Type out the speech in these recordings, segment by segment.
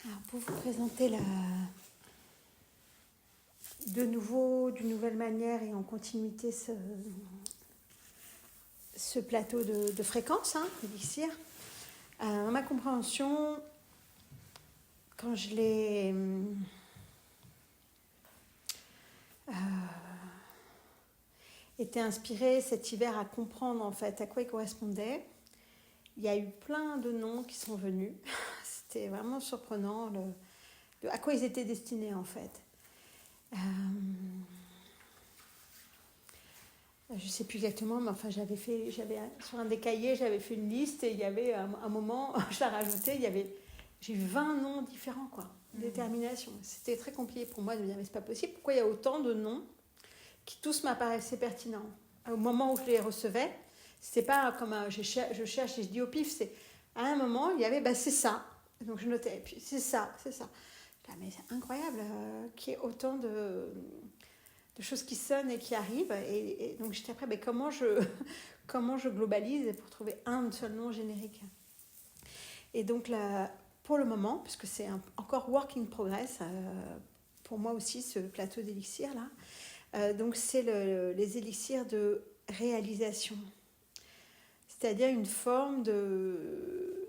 Alors, pour vous présenter de nouveau, d'une nouvelle manière et en continuité ce plateau de fréquences, d'élixir, dans ma compréhension, quand je l'ai été inspirée cet hiver à comprendre en fait à quoi il correspondait, il y a eu plein de noms qui sont venus. C'était vraiment surprenant à quoi ils étaient destinés en fait. Je ne sais plus exactement, mais enfin j'avais sur un des cahiers, j'avais fait une liste et il y avait un moment, je l'ai rajouté, j'ai eu 20 noms différents, quoi, détermination. C'était très compliqué pour moi de me dire, mais c'est pas possible, pourquoi il y a autant de noms qui tous m'apparaissaient pertinents. Au moment où je les recevais, c'était pas comme je cherche et je dis au pif, c'est à un moment, il y avait, c'est ça. Donc je notais, et puis c'est ça. Là, mais c'est incroyable qu'il y ait autant de choses qui sonnent et qui arrivent. Et donc j'étais après, comment je globalise pour trouver un seul nom générique. Et donc là, pour le moment, puisque c'est encore work in progress, pour moi aussi, ce plateau d'élixir là, donc c'est les élixirs de réalisation. C'est-à-dire une forme de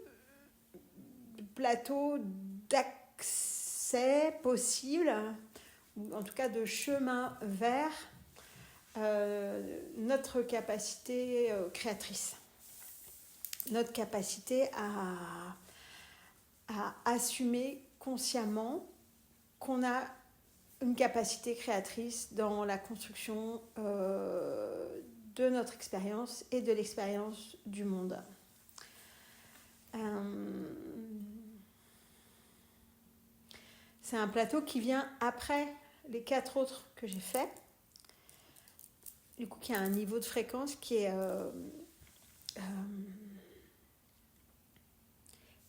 plateau d'accès possible, ou en tout cas de chemin vers notre capacité créatrice, notre capacité à assumer consciemment qu'on a une capacité créatrice dans la construction de notre expérience et de l'expérience du monde. C'est un plateau qui vient après les 4 autres que j'ai faits. Du coup, qui a un niveau de fréquence qui est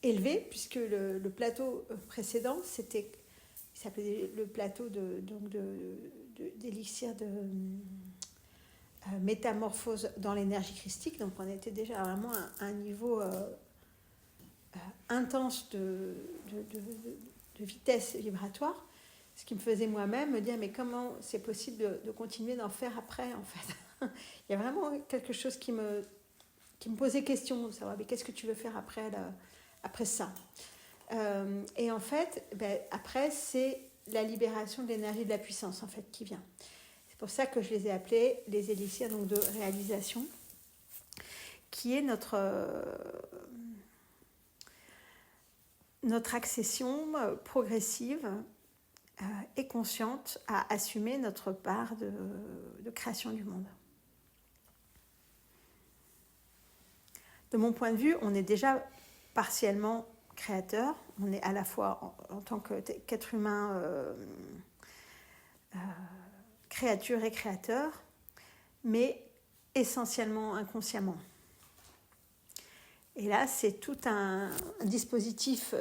élevé, puisque le plateau précédent, il s'appelait le plateau d'élixir de métamorphose dans l'énergie christique. Donc, on était déjà vraiment à un niveau intense de vitesse vibratoire. Ce qui me faisait moi-même me dire, mais comment c'est possible de continuer d'en faire après, en fait. Il y a vraiment quelque chose qui me posait question, de savoir, mais qu'est-ce que tu veux faire après ça. Et en fait, après, c'est la libération de l'énergie de la puissance, en fait, qui vient. C'est pour ça que je les ai appelés les élixirs donc, de réalisation, qui est notre accession progressive et consciente à assumer notre part de création du monde. De mon point de vue, on est déjà partiellement créateur. On est à la fois en tant qu'être humain, créature et créateur, mais essentiellement inconsciemment. Et là, c'est tout un dispositif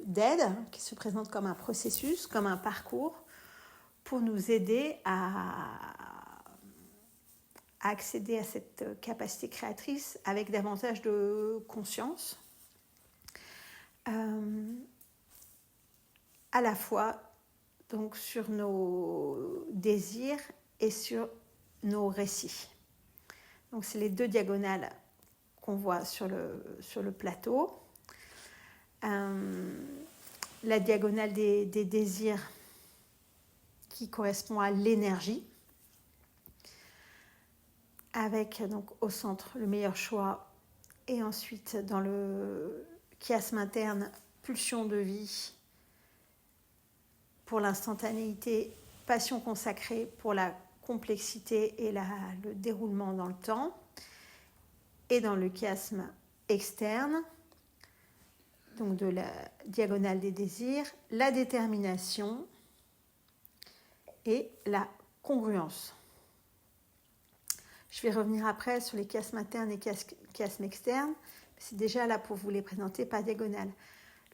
d'aide qui se présente comme un processus, comme un parcours, pour nous aider à accéder à cette capacité créatrice avec davantage de conscience, à la fois donc, sur nos désirs et sur nos récits. Donc, c'est les 2 diagonales qu'on voit sur le plateau. La diagonale des désirs qui correspond à l'énergie, avec donc au centre le meilleur choix et ensuite dans le chiasme interne, pulsion de vie pour l'instantanéité, passion consacrée pour la complexité et le déroulement dans le temps, et dans le chiasme externe, donc de la diagonale des désirs, la détermination et la congruence. Je vais revenir après sur les chiasmes internes et chiasmes externes. C'est déjà là pour vous les présenter par diagonale.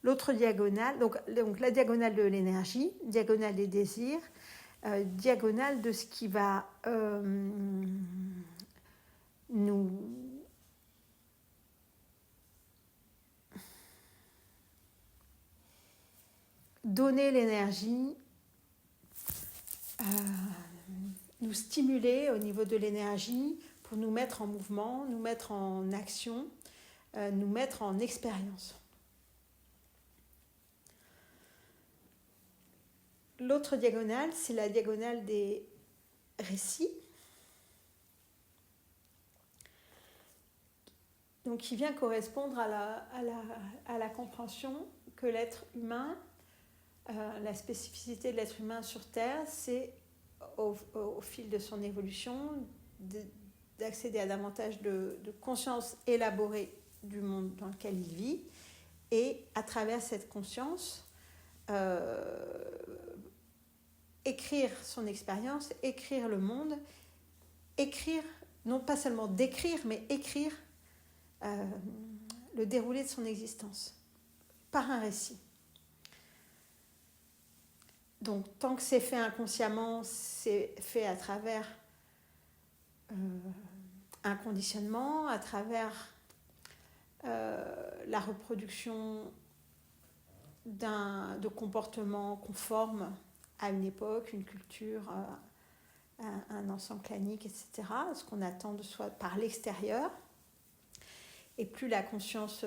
L'autre diagonale, donc la diagonale de l'énergie, diagonale des désirs, diagonale de ce qui va nous donner l'énergie, nous stimuler au niveau de l'énergie pour nous mettre en mouvement, nous mettre en action, nous mettre en expérience. L'autre diagonale, c'est la diagonale des récits. Donc, qui vient correspondre à la compréhension que l'être humain, la spécificité de l'être humain sur Terre, c'est au fil de son évolution d'accéder à davantage de conscience élaborée du monde dans lequel il vit, et à travers cette conscience, écrire son expérience, écrire le monde, écrire, non pas seulement décrire, mais écrire le déroulé de son existence par un récit. Donc, tant que c'est fait inconsciemment, c'est fait à travers un conditionnement, à travers la reproduction de comportements conformes à une époque, une culture, un ensemble clanique, etc., ce qu'on attend de soi par l'extérieur. Et plus la conscience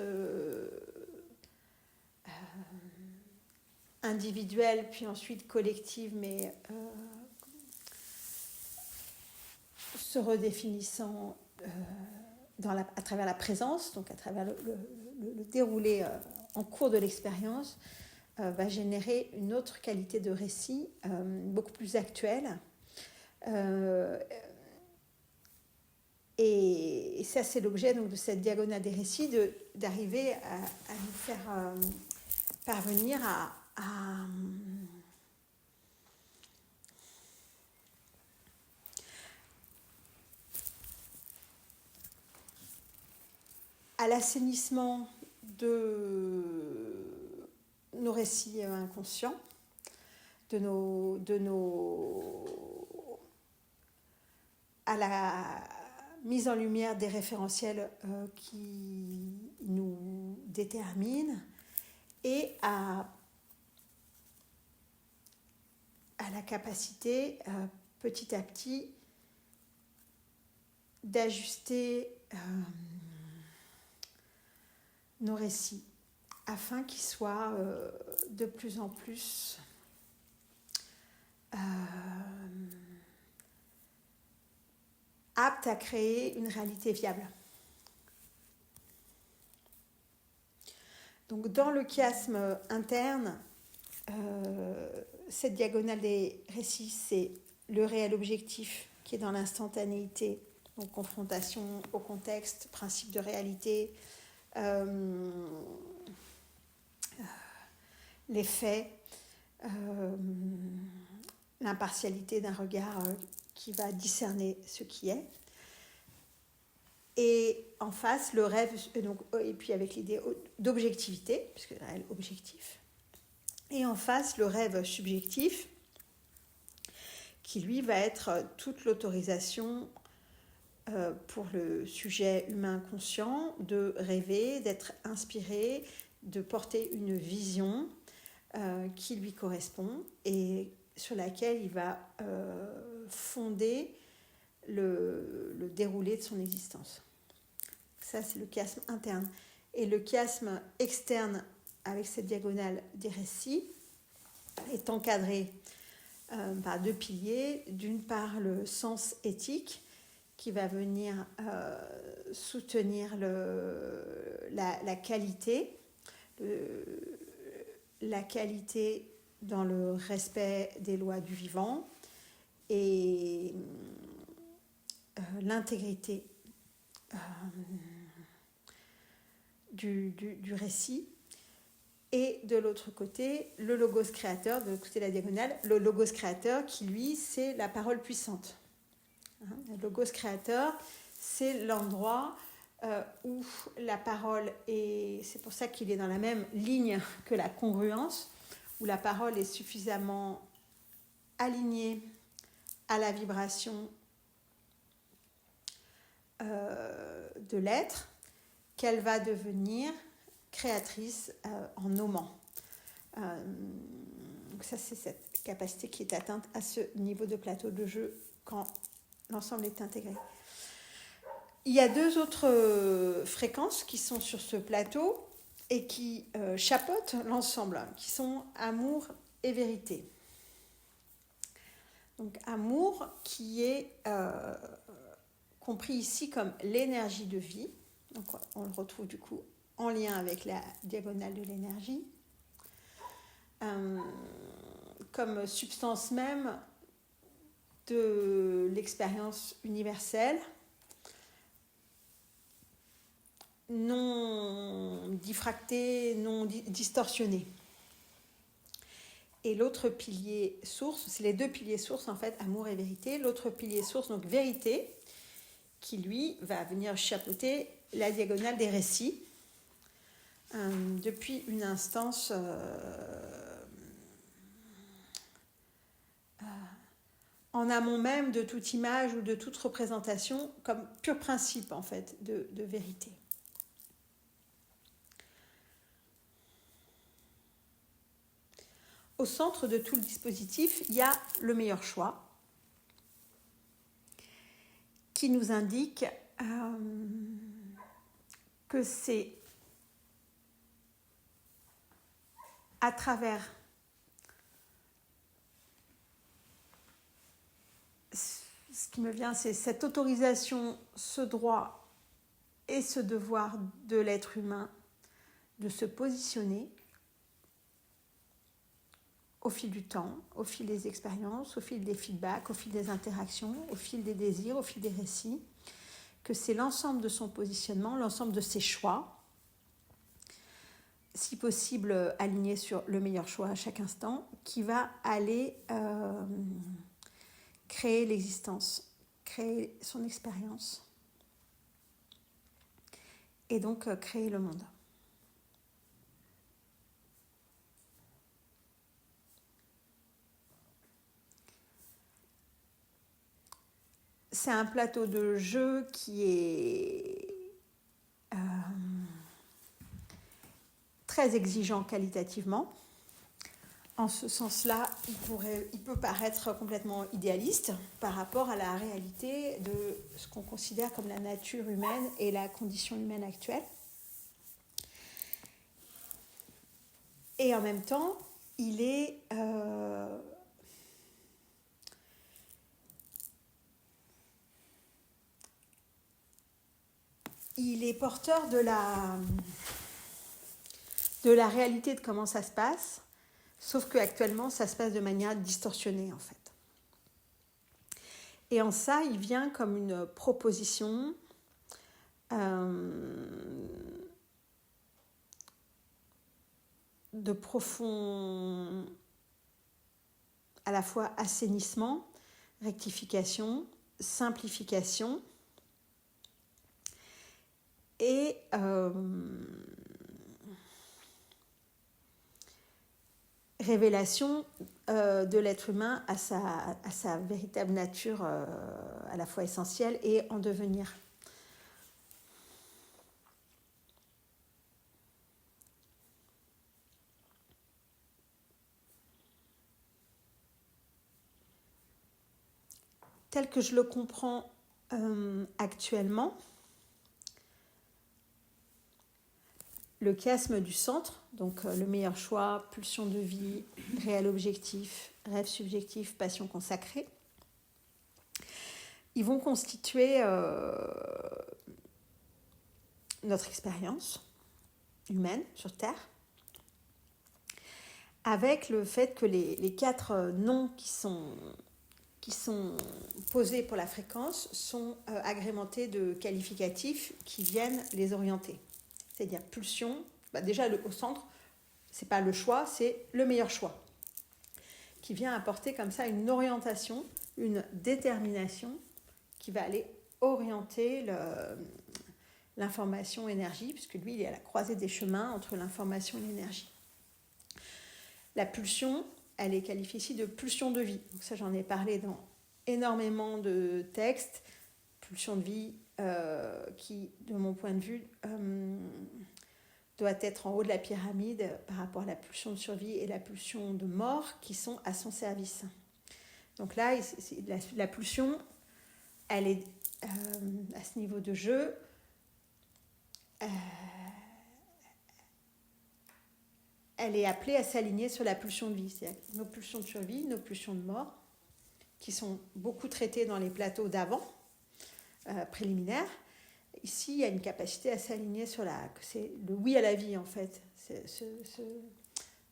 individuelle, puis ensuite collective, mais se redéfinissant à travers la présence, donc à travers le déroulé en cours de l'expérience, va générer une autre qualité de récit, beaucoup plus actuelle. Et ça, c'est l'objet donc, de cette diagonale des récits, d'arriver à nous faire parvenir à l'assainissement de nos récits inconscients, à la mise en lumière des référentiels qui nous déterminent, et à la capacité petit à petit d'ajuster nos récits afin qu'ils soient de plus en plus aptes à créer une réalité viable. Donc dans le chiasme interne, cette diagonale des récits, c'est le réel objectif qui est dans l'instantanéité, donc confrontation au contexte, principe de réalité, les faits, l'impartialité d'un regard qui va discerner ce qui est. Et en face, le rêve, donc, et puis avec l'idée d'objectivité, puisque le réel objectif. Et en face, le rêve subjectif, qui lui va être toute l'autorisation pour le sujet humain conscient de rêver, d'être inspiré, de porter une vision qui lui correspond et sur laquelle il va fonder le déroulé de son existence. Ça, c'est le chiasme interne. Et le chiasme externe, avec cette diagonale des récits, est encadré par deux piliers. D'une part, le sens éthique, qui va venir soutenir la qualité, la qualité dans le respect des lois du vivant et l'intégrité du récit. Et de l'autre côté, le logos créateur, de l'autre côté de la diagonale, le logos créateur qui, lui, c'est la parole puissante. Le logos créateur, c'est l'endroit où la parole est, c'est pour ça qu'il est dans la même ligne que la congruence, où la parole est suffisamment alignée à la vibration de l'être, qu'elle va devenir créatrice en nommant. Donc ça, c'est cette capacité qui est atteinte à ce niveau de plateau de jeu quand l'ensemble est intégré. Il y a 2 autres fréquences qui sont sur ce plateau et qui chapeautent l'ensemble, qui sont amour et vérité. Donc amour qui est compris ici comme l'énergie de vie. Donc on le retrouve du coup en lien avec la diagonale de l'énergie. Comme substance même de l'expérience universelle, non diffractée, non distorsionnée. Et l'autre pilier source, c'est les 2 piliers sources en fait, amour et vérité. L'autre pilier source, donc vérité, qui lui va venir chapeauter la diagonale des récits depuis une instance en amont même de toute image ou de toute représentation comme pur principe en fait de vérité. Au centre de tout le dispositif, il y a le meilleur choix qui nous indique que c'est à travers ce qui me vient, c'est cette autorisation, ce droit et ce devoir de l'être humain de se positionner au fil du temps, au fil des expériences, au fil des feedbacks, au fil des interactions, au fil des désirs, au fil des récits, que c'est l'ensemble de son positionnement, l'ensemble de ses choix, si possible aligné sur le meilleur choix à chaque instant, qui va aller créer l'existence, créer son expérience et donc créer le monde. C'est un plateau de jeu qui est très exigeant qualitativement. En ce sens-là, il peut paraître complètement idéaliste par rapport à la réalité de ce qu'on considère comme la nature humaine et la condition humaine actuelle. Et en même temps, il est porteur de la réalité de comment ça se passe, sauf qu'actuellement, ça se passe de manière distorsionnée, en fait. Et en ça, il vient comme une proposition de profond, à la fois assainissement, rectification, simplification et révélation de l'être humain à sa véritable nature à la fois essentielle et en devenir. Tel que je le comprends actuellement, le chiasme du centre, donc le meilleur choix, pulsion de vie, réel objectif, rêve subjectif, passion consacrée, ils vont constituer notre expérience humaine sur Terre, avec le fait que les 4 noms qui sont posés pour la fréquence sont agrémentés de qualificatifs qui viennent les orienter. C'est-à-dire pulsion, déjà au centre, c'est pas le choix, c'est le meilleur choix, qui vient apporter comme ça une orientation, une détermination qui va aller orienter l'information énergie, puisque lui, il est à la croisée des chemins entre l'information et l'énergie. La pulsion, elle est qualifiée ici de pulsion de vie. Donc ça, j'en ai parlé dans énormément de textes. Pulsion de vie qui, de mon point de vue, doit être en haut de la pyramide par rapport à la pulsion de survie et la pulsion de mort qui sont à son service. Donc là, la pulsion, elle est à ce niveau de jeu. Elle est appelée à s'aligner sur la pulsion de vie, c'est-à-dire nos pulsions de survie, nos pulsions de mort, qui sont beaucoup traitées dans les plateaux d'avant, préliminaires. Ici, il y a une capacité à s'aligner sur c'est le oui à la vie, en fait.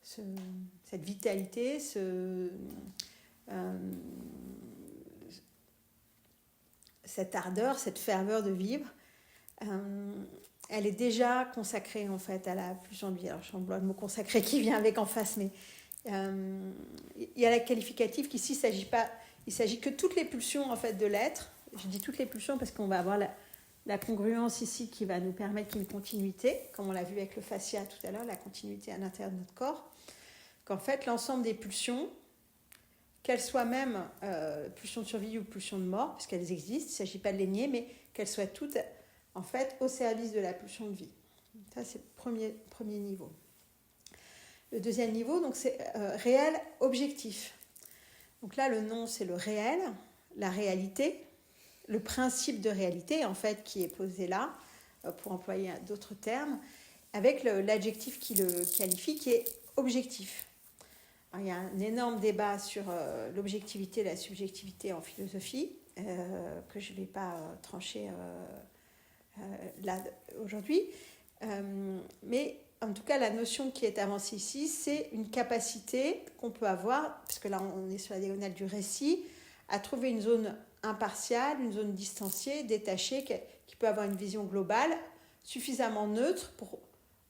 Cette vitalité, cette ardeur, cette ferveur de vivre. Elle est déjà consacrée en fait à la pulsion de vie. Alors j'emploie le mot consacré qui vient avec en face, mais il y a la qualificative qu'ici il s'agit que toutes les pulsions en fait de l'être. Je dis toutes les pulsions parce qu'on va avoir la congruence ici qui va nous permettre qu'il y ait une continuité, comme on l'a vu avec le fascia tout à l'heure, la continuité à l'intérieur de notre corps. Qu'en fait l'ensemble des pulsions, qu'elles soient même pulsions de survie ou pulsions de mort, parce qu'elles existent, il ne s'agit pas de les nier, mais qu'elles soient toutes en fait, au service de la pulsion de vie. Ça, c'est le premier niveau. Le deuxième niveau, donc, c'est réel objectif. Donc là, le nom, c'est le réel, la réalité, le principe de réalité, en fait, qui est posé là, pour employer d'autres termes, avec l'adjectif qui le qualifie, qui est objectif. Alors, il y a un énorme débat sur l'objectivité et la subjectivité en philosophie, que je ne vais pas trancher là aujourd'hui, mais en tout cas la notion qui est avancée ici, c'est une capacité qu'on peut avoir, parce que là on est sur la diagonale du récit, à trouver une zone impartiale, une zone distanciée, détachée, qui peut avoir une vision globale suffisamment neutre pour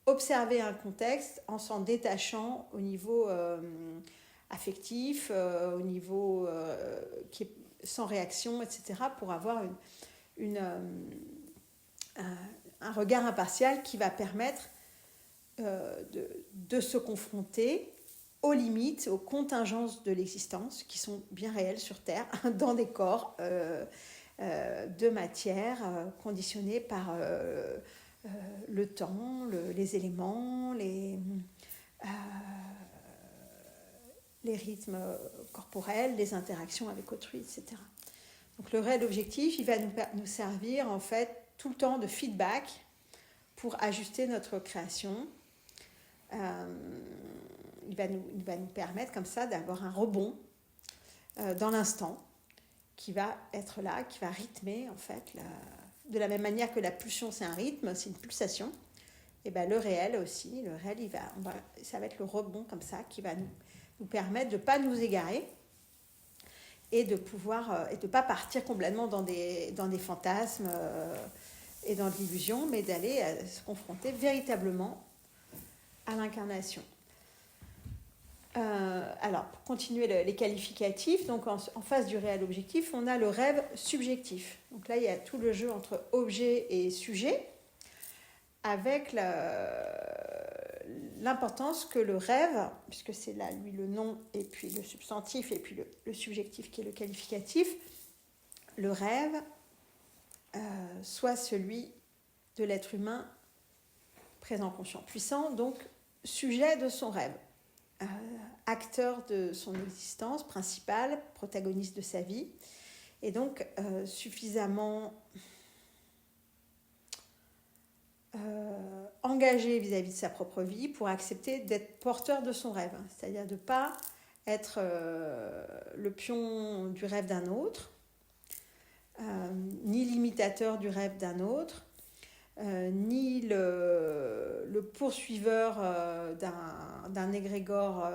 observer un contexte en s'en détachant au niveau affectif, au niveau qui est sans réaction, etc., pour avoir un regard impartial qui va permettre de se confronter aux limites, aux contingences de l'existence qui sont bien réelles sur Terre, dans des corps de matière conditionnés par le temps, les éléments, les rythmes corporels, les interactions avec autrui, etc. Donc le réel objectif, il va nous servir en fait tout le temps de feedback pour ajuster notre création. Il va nous permettre comme ça d'avoir un rebond dans l'instant qui va être là, qui va rythmer en fait, de la même manière que la pulsion c'est un rythme, c'est une pulsation, et bien le réel aussi, ça va être le rebond comme ça qui va nous permettre de ne pas nous égarer et de pouvoir et de pas partir complètement dans des fantasmes et dans de l'illusion, mais d'aller se confronter véritablement à l'incarnation. Alors, pour continuer les qualificatifs, donc en face du réel objectif, on a le rêve subjectif. Donc là, il y a tout le jeu entre objet et sujet, avec l'importance que le rêve, puisque c'est là, lui, le nom, et puis le substantif, et puis le subjectif qui est le qualificatif, le rêve soit celui de l'être humain présent, conscient, puissant, donc sujet de son rêve, acteur de son existence principal, protagoniste de sa vie, et donc suffisamment engagé vis-à-vis de sa propre vie pour accepter d'être porteur de son rêve, c'est-à-dire de ne pas être le pion du rêve d'un autre, ni l'imitateur du rêve d'un autre, ni le poursuiveur d'un égrégore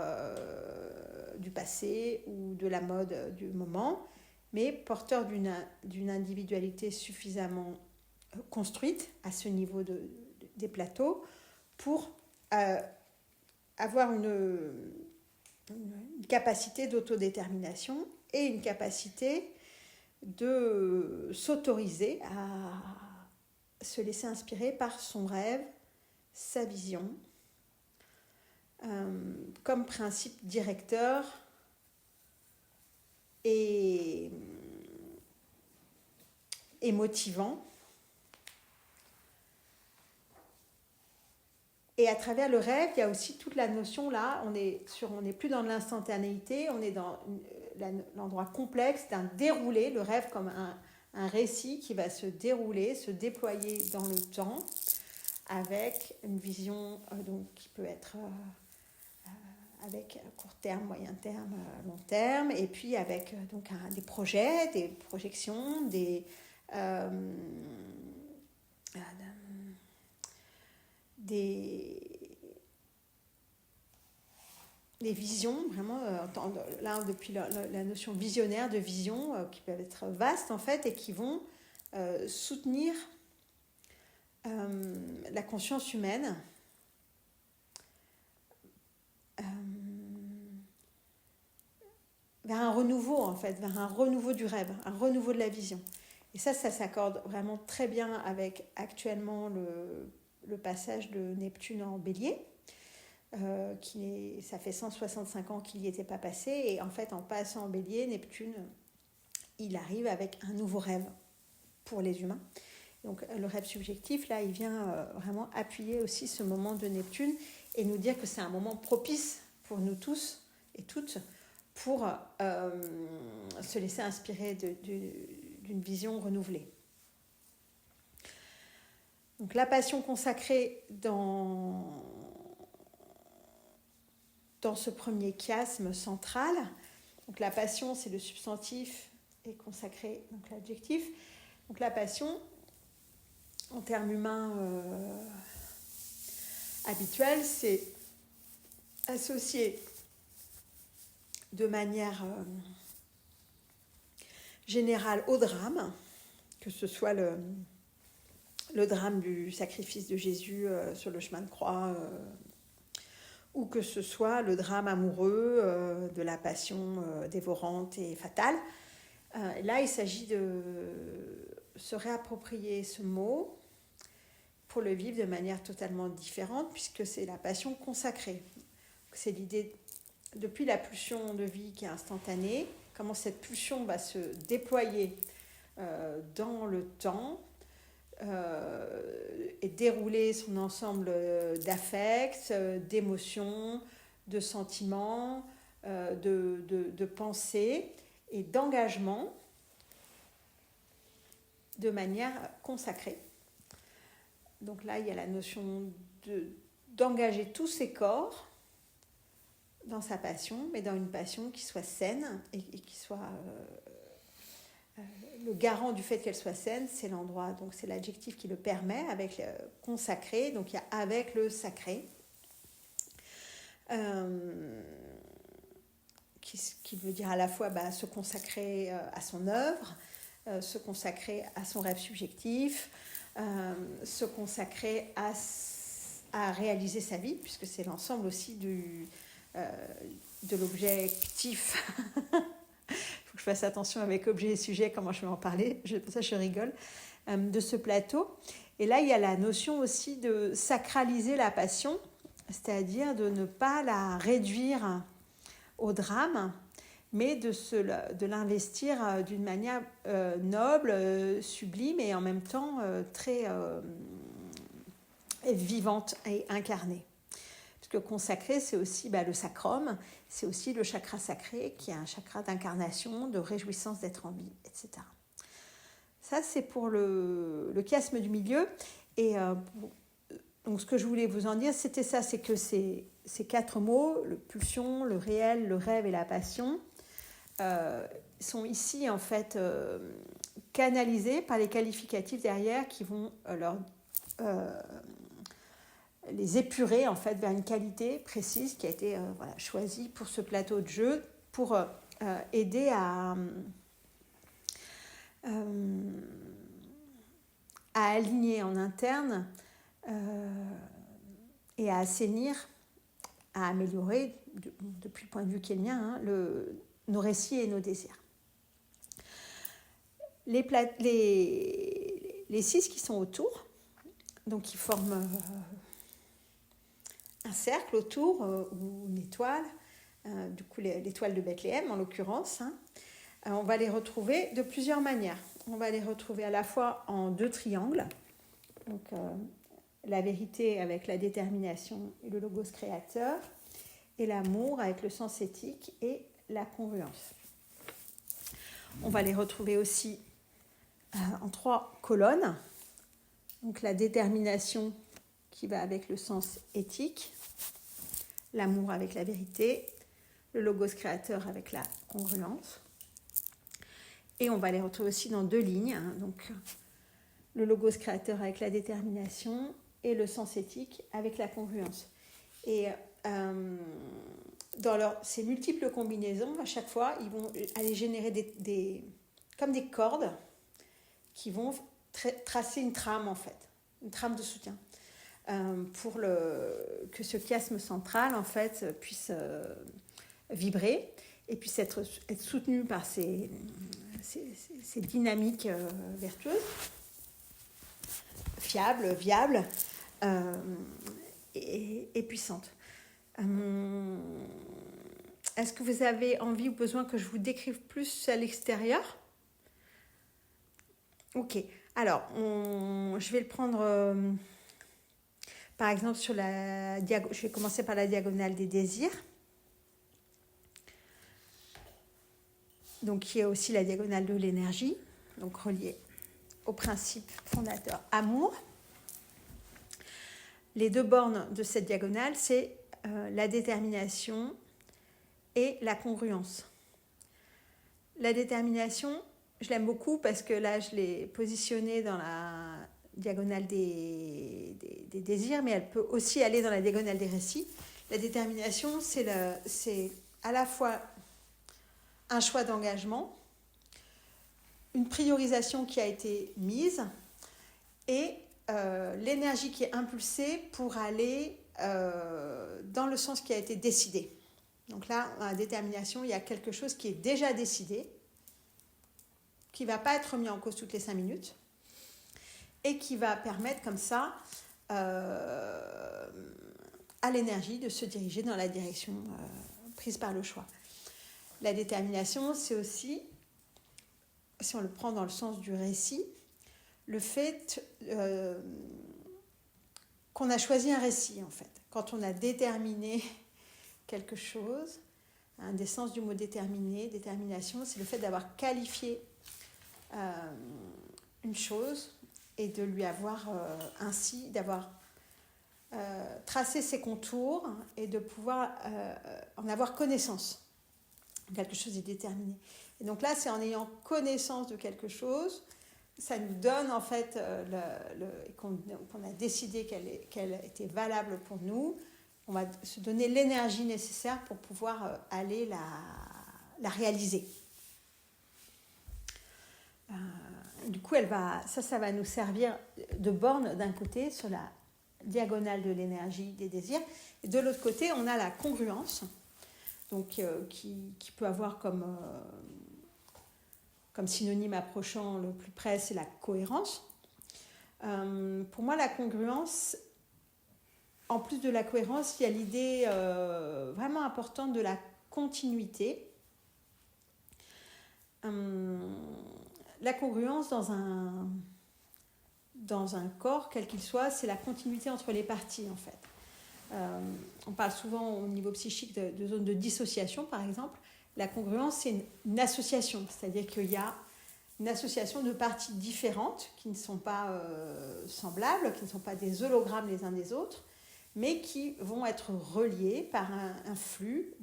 du passé ou de la mode du moment, mais porteur d'une individualité suffisamment construite à ce niveau des plateaux pour avoir une capacité d'autodétermination et une capacité de s'autoriser à se laisser inspirer par son rêve, sa vision, comme principe directeur et motivant Et à travers le rêve, il y a aussi toute la notion là, on n'est plus dans l'instantanéité, on est dans l'endroit complexe d'un déroulé, le rêve comme un récit qui va se dérouler, se déployer dans le temps, avec une vision donc, qui peut être avec court terme, moyen terme, long terme, et puis avec donc des projets, des projections, des visions, vraiment, là depuis la notion visionnaire de vision, qui peuvent être vastes en fait, et qui vont soutenir la conscience humaine vers un renouveau en fait, vers un renouveau du rêve, un renouveau de la vision. Et ça s'accorde vraiment très bien avec actuellement le passage de Neptune en Bélier, ça fait 165 ans qu'il n'y était pas passé, et en fait en passant en Bélier, Neptune, il arrive avec un nouveau rêve pour les humains. Donc le rêve subjectif, là, il vient vraiment appuyer aussi ce moment de Neptune et nous dire que c'est un moment propice pour nous tous et toutes pour se laisser inspirer d'une vision renouvelée. Donc la passion consacrée dans ce premier chiasme central. Donc la passion, c'est le substantif et consacré, donc l'adjectif. Donc la passion, en termes humains habituels, c'est associé de manière générale au drame, que ce soit le drame du sacrifice de Jésus sur le chemin de croix, ou que ce soit le drame amoureux de la passion dévorante et fatale. Là, il s'agit de se réapproprier ce mot pour le vivre de manière totalement différente, puisque c'est la passion consacrée. C'est l'idée, depuis la pulsion de vie qui est instantanée, comment cette pulsion va se déployer dans le temps, et dérouler son ensemble d'affects, d'émotions, de sentiments, de pensées et d'engagement de manière consacrée. Donc là, il y a la notion d'engager tous ses corps dans sa passion, mais dans une passion qui soit saine et qui soit... le garant du fait qu'elle soit saine, c'est l'endroit, donc c'est l'adjectif qui le permet, avec le consacré, donc il y a avec le sacré, qui veut dire à la fois se consacrer à son œuvre, se consacrer à son rêve subjectif, se consacrer à réaliser sa vie, puisque c'est l'ensemble aussi de l'objectif. Il faut que je fasse attention avec objet et sujet, comment je vais en parler, pour ça je rigole, de ce plateau. Et là, il y a la notion aussi de sacraliser la passion, c'est-à-dire de ne pas la réduire au drame, mais de l'investir d'une manière noble, sublime et en même temps très vivante et incarnée. Parce que consacré, c'est aussi le sacrum, c'est aussi le chakra sacré, qui est un chakra d'incarnation, de réjouissance d'être en vie, etc. Ça, c'est pour le chiasme du milieu. Et donc, ce que je voulais vous en dire, c'était ça, c'est que ces 4 mots, le pulsion, le réel, le rêve et la passion, sont ici, en fait, canalisés par les qualificatifs derrière qui vont les épurer en fait vers une qualité précise qui a été choisie pour ce plateau de jeu pour aider à aligner en interne et à assainir, à améliorer depuis le point de vue qui est le mien nos récits et nos désirs. Les 6 qui sont autour, donc qui forment un cercle autour ou une étoile, du coup l'étoile de Bethléem en l'occurrence, on va les retrouver de plusieurs manières. On va les retrouver à la fois en 2 triangles, donc la vérité avec la détermination et le logos créateur, et l'amour avec le sens éthique et la congruence. On va les retrouver aussi en 3 colonnes. Donc la détermination qui va avec le sens éthique, l'amour avec la vérité, le logos créateur avec la congruence. Et on va les retrouver aussi dans 2 lignes, donc le logos créateur avec la détermination et le sens éthique avec la congruence. Et dans ces multiples combinaisons, à chaque fois, ils vont aller générer comme des cordes qui vont tracer une trame, en fait, une trame de soutien, pour que ce chiasme central, en fait, puisse vibrer et puisse être soutenu par ces dynamiques vertueuses, fiables, viables et puissantes. Est-ce que vous avez envie ou besoin que je vous décrive plus à l'extérieur ? Ok, alors je vais le prendre par exemple sur je vais commencer par la diagonale des désirs, donc qui est aussi la diagonale de l'énergie, donc reliée au principe fondateur amour. Les 2 bornes de cette diagonale, c'est la détermination et la congruence. La détermination, je l'aime beaucoup parce que là, je l'ai positionnée dans la diagonale des désirs, mais elle peut aussi aller dans la diagonale des récits. La détermination, c'est à la fois un choix d'engagement, une priorisation qui a été mise et l'énergie qui est impulsée pour aller dans le sens qui a été décidé. Donc là, dans la détermination, il y a quelque chose qui est déjà décidé, qui ne va pas être mis en cause toutes les 5 minutes et qui va permettre comme ça à l'énergie de se diriger dans la direction prise par le choix. La détermination, c'est aussi, si on le prend dans le sens du récit, le fait qu'on a choisi un récit, en fait. Quand on a déterminé quelque chose, un des sens du mot détermination, c'est le fait d'avoir qualifié une chose et de lui avoir d'avoir tracé ses contours et de pouvoir en avoir connaissance. Quelque chose est déterminé. Et donc là, c'est en ayant connaissance de quelque chose, ça nous donne en fait, qu'on a décidé qu'elle était valable pour nous, on va se donner l'énergie nécessaire pour pouvoir aller la réaliser. Du coup, ça va nous servir de borne d'un côté sur la diagonale de l'énergie des désirs, et de l'autre côté, on a la congruence, donc qui peut avoir comme synonyme approchant le plus près, c'est la cohérence. Pour moi, la congruence, en plus de la cohérence, il y a l'idée vraiment importante de la continuité. La congruence dans un corps, quel qu'il soit, c'est la continuité entre les parties, en fait. On parle souvent au niveau psychique de zone de dissociation, par exemple. La congruence, c'est une association, c'est-à-dire qu'il y a une association de parties différentes qui ne sont pas semblables, qui ne sont pas des hologrammes les uns des autres, mais qui vont être reliées par un flux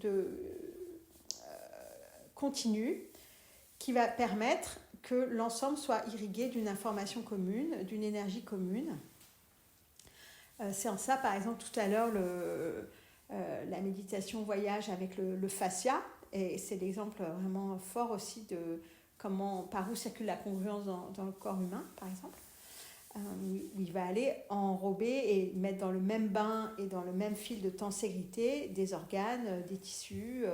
continu qui va permettre que l'ensemble soit irrigué d'une information commune, d'une énergie commune. C'est en ça, par exemple, tout à l'heure, la méditation voyage avec le fascia, et c'est l'exemple vraiment fort aussi de par où circule la congruence dans le corps humain, par exemple, où il va aller enrober et mettre dans le même bain et dans le même fil de tenségrité des organes, des tissus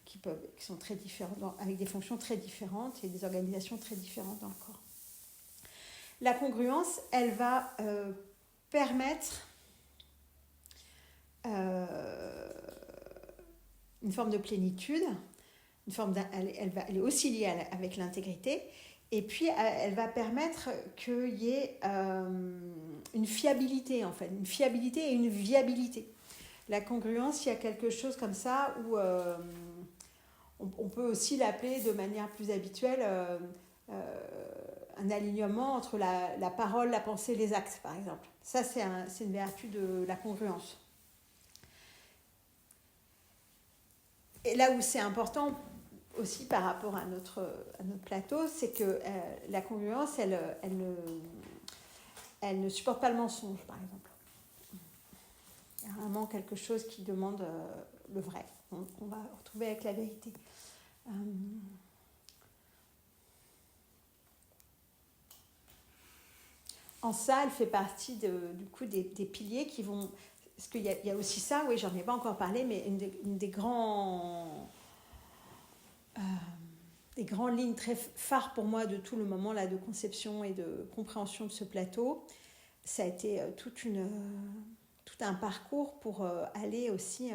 qui sont très différents, avec des fonctions très différentes et des organisations très différentes dans le corps. La congruence, elle va permettre une forme de plénitude, elle est aussi liée avec l'intégrité, et puis elle va permettre qu'il y ait une fiabilité, en fait, une fiabilité et une viabilité. La congruence, il y a quelque chose comme ça où on peut aussi l'appeler de manière plus habituelle un alignement entre la parole, la pensée, les actes, par exemple. Ça, c'est une vertu de la congruence. Et là où c'est important aussi par rapport à notre plateau, c'est que la congruence, elle ne supporte pas le mensonge, par exemple. Il y a vraiment quelque chose qui demande le vrai, qu'on va retrouver avec la vérité. En ça, elle fait partie du coup des piliers qui vont... Parce qu'il y a aussi ça, oui, j'en ai pas encore parlé, mais une des grandes lignes très phares pour moi de tout le moment là, de conception et de compréhension de ce plateau, ça a été tout un parcours pour aller aussi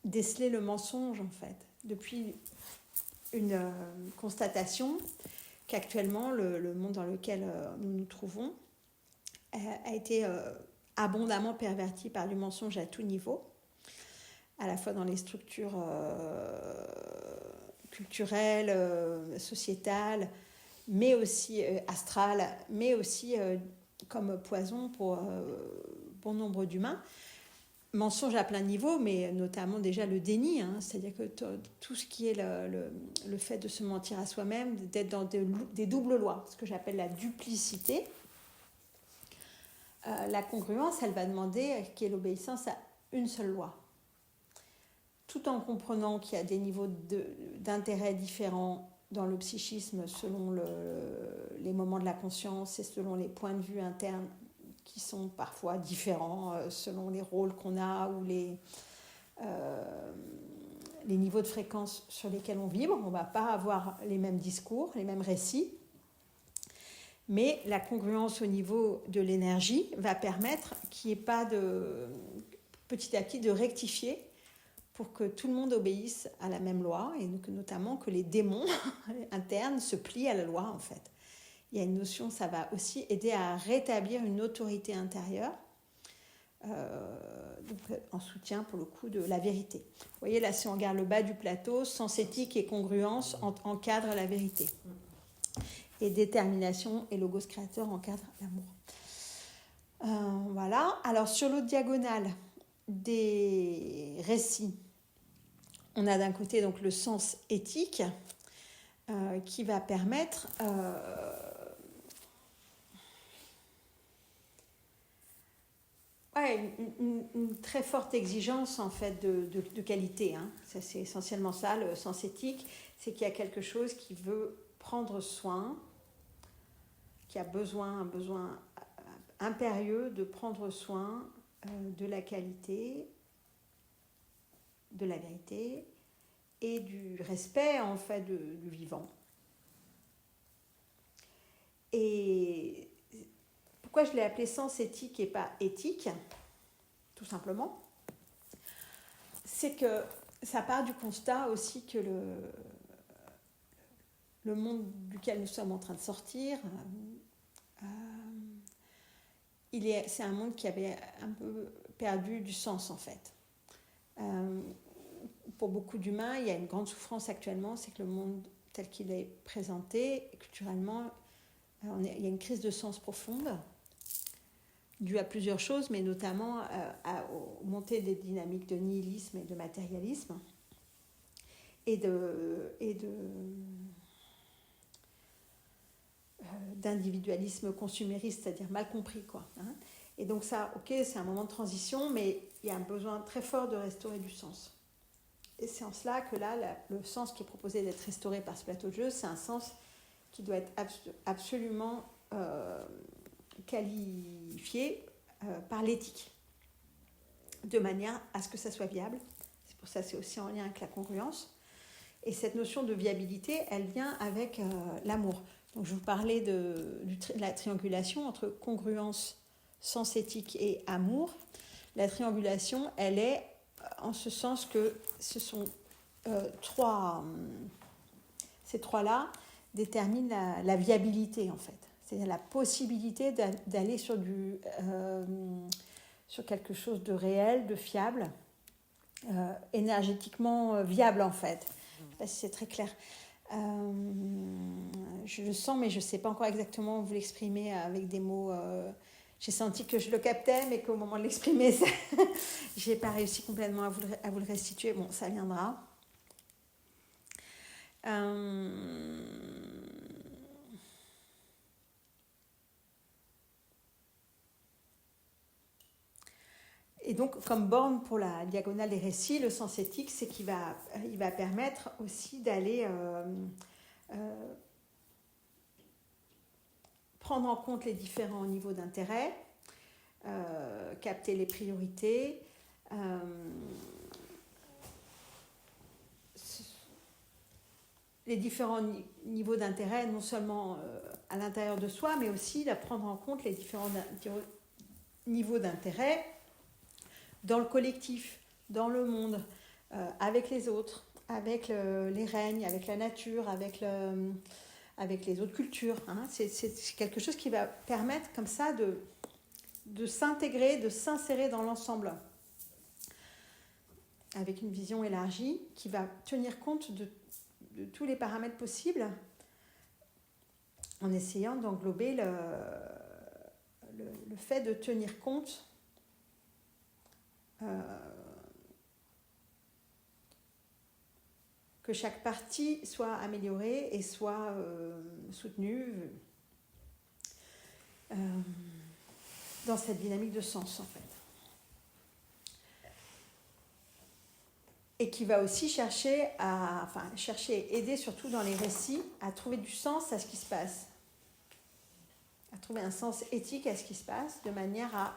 déceler le mensonge, en fait, depuis une constatation qu'actuellement le monde dans lequel nous nous trouvons a été abondamment perverti par du mensonge à tout niveau, à la fois dans les structures culturelles, sociétales, mais aussi astrales, mais aussi comme poison pour bon nombre d'humains. Mensonge à plein niveau, mais notamment déjà le déni, c'est-à-dire que tout ce qui est le fait de se mentir à soi-même, d'être dans des doubles lois, ce que j'appelle la duplicité. La congruence, elle va demander qu'il y ait l'obéissance à une seule loi, tout en comprenant qu'il y a des niveaux d'intérêt différents dans le psychisme selon les moments de la conscience et selon les points de vue internes qui sont parfois différents selon les rôles qu'on a ou les niveaux de fréquence sur lesquels on vibre. On ne va pas avoir les mêmes discours, les mêmes récits. Mais la congruence au niveau de l'énergie va permettre qu'il n'y ait pas petit à petit de rectifier pour que tout le monde obéisse à la même loi et notamment que les démons internes se plient à la loi, en fait. Il y a une notion, ça va aussi aider à rétablir une autorité intérieure, donc en soutien pour le coup de la vérité. Vous voyez là, si on regarde le bas du plateau, sens éthique et congruence encadrent la vérité. Et détermination et logos créateur encadrent l'amour. Voilà. Alors sur l'autre diagonale des récits, on a d'un côté donc le sens éthique qui va permettre une très forte exigence en fait de qualité. Ça, c'est essentiellement ça, le sens éthique, c'est qu'il y a quelque chose qui veut prendre soin, qui a un besoin impérieux de prendre soin de la qualité, de la vérité et du respect en fait du vivant. Et pourquoi je l'ai appelé sens éthique et pas éthique, tout simplement, c'est que ça part du constat aussi que le monde duquel nous sommes en train de sortir, c'est un monde qui avait un peu perdu du sens en fait. Pour beaucoup d'humains, il y a une grande souffrance actuellement, c'est que le monde tel qu'il est présenté, culturellement, il y a une crise de sens profonde, due à plusieurs choses, mais notamment aux montées des dynamiques de nihilisme et de matérialisme, et d'individualisme consumériste, c'est-à-dire mal compris, quoi. Et donc ça, ok, c'est un moment de transition, mais il y a un besoin très fort de restaurer du sens. Et c'est en cela que là, le sens qui est proposé d'être restauré par ce plateau de jeu, c'est un sens qui doit être absolument qualifié par l'éthique, de manière à ce que ça soit viable. C'est pour ça que c'est aussi en lien avec la congruence. Et cette notion de viabilité, elle vient avec l'amour. Donc je vous parlais de la triangulation entre congruence, sens éthique et amour. La triangulation, elle est en ce sens que ce sont ces trois-là détermine la viabilité, en fait. C'est-à-dire la possibilité d'aller sur quelque chose de réel, de fiable, énergétiquement viable, en fait. Je ne sais pas si c'est très clair. Je le sens, mais je ne sais pas encore exactement vous l'exprimer avec des mots. J'ai senti que je le captais, mais qu'au moment de l'exprimer, je n'ai pas réussi complètement à vous le restituer. Bon, ça viendra. Et donc, comme borne pour la diagonale des récits, le sens éthique, c'est qu'il va permettre aussi d'aller prendre en compte les différents niveaux d'intérêt, capter les priorités, les différents niveaux d'intérêt, non seulement à l'intérieur de soi, mais aussi de prendre en compte les différents niveaux d'intérêt dans le collectif, dans le monde, avec les autres, avec les règnes, avec la nature, avec les autres cultures. Hein. C'est quelque chose qui va permettre comme ça de s'intégrer, de s'insérer dans l'ensemble, avec une vision élargie qui va tenir compte de tous les paramètres possibles en essayant d'englober le fait de tenir compte que chaque partie soit améliorée et soit soutenue dans cette dynamique de sens, en fait. Et qui va aussi chercher et aider surtout dans les récits à trouver du sens à ce qui se passe, à trouver un sens éthique à ce qui se passe, de manière à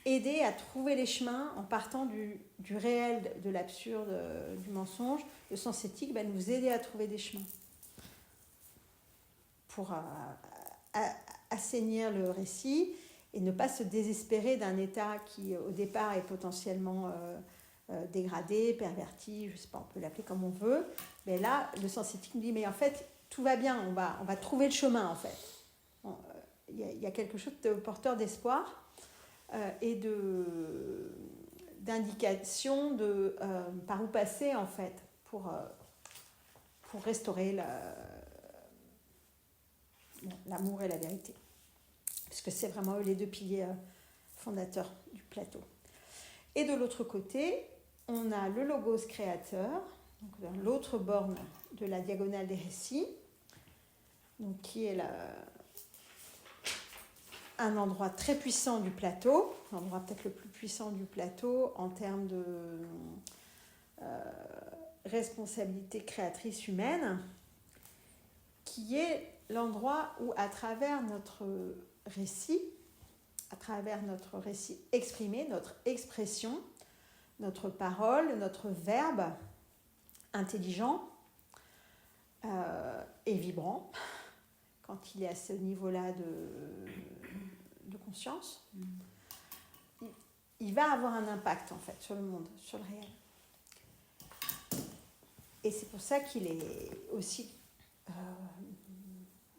aider à trouver les chemins en partant du réel, de l'absurde, du mensonge. Le sens éthique va nous aider à trouver des chemins pour assainir le récit et ne pas se désespérer d'un état qui, au départ, est potentiellement dégradé, perverti, je ne sais pas, on peut l'appeler comme on veut. Mais là, le sens éthique nous dit, mais en fait, tout va bien, on va trouver le chemin, en fait. Il y a quelque chose de porteur d'espoir. Et d'indication de par où passer, en fait, pour restaurer l'amour et la vérité, puisque c'est vraiment eux les deux piliers fondateurs du plateau. Et de l'autre côté, on a le logos créateur, donc dans l'autre borne de la diagonale des récits, donc qui est un endroit très puissant du plateau, l'endroit peut-être le plus puissant du plateau en termes de responsabilité créatrice humaine, qui est l'endroit où, à travers notre récit exprimé, notre expression, notre parole, notre verbe intelligent et vibrant, quand il est à ce niveau-là de conscience, il va avoir un impact, en fait, sur le monde, sur le réel. Et c'est pour ça qu'il est aussi,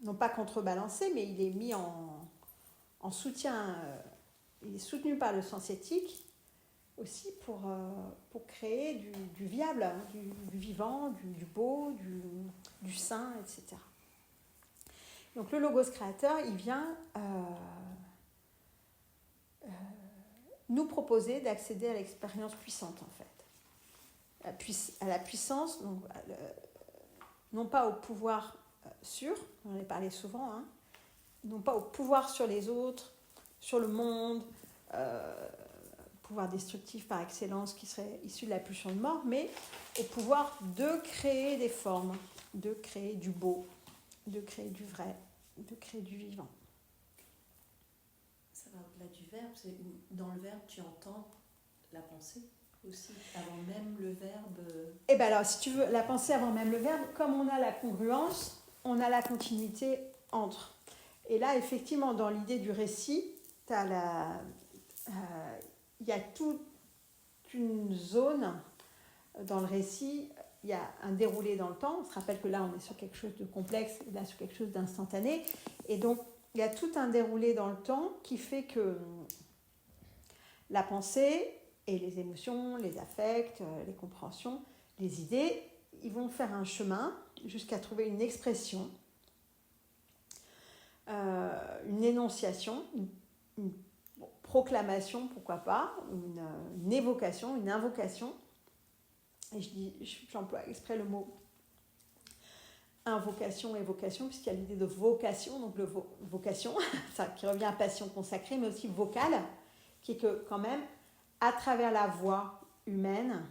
non pas contrebalancé, mais il est mis en soutien, il est soutenu par le sens éthique, aussi pour créer du viable, hein, du vivant, du beau, du sain, etc. Donc le logos créateur, il vient nous proposer d'accéder à l'expérience puissante, en fait. À la puissance, donc, non pas au pouvoir sûr, on en a parlé souvent, hein, non pas au pouvoir sur les autres, sur le monde, pouvoir destructif par excellence qui serait issu de la pulsion de mort, mais au pouvoir de créer des formes, de créer du beau, de créer du vrai, de créer du vivant. Ça va au-delà du verbe, dans le verbe tu entends la pensée aussi, avant même le verbe. Eh bien alors, si tu veux, la pensée avant même le verbe, comme on a la congruence, on a la continuité entre. Et là, effectivement, dans l'idée du récit, il y a toute une zone dans le récit il y a un déroulé dans le temps. On se rappelle que là, on est sur quelque chose de complexe, là, sur quelque chose d'instantané. Et donc, il y a tout un déroulé dans le temps qui fait que la pensée et les émotions, les affects, les compréhensions, les idées, ils vont faire un chemin jusqu'à trouver une expression, une énonciation, une proclamation, pourquoi pas, une évocation, une invocation. Et j'emploie exprès le mot invocation, évocation, puisqu'il y a l'idée de vocation, donc le vocation, ça, qui revient à passion consacrée, mais aussi vocale, qui est que quand même, à travers la voix humaine,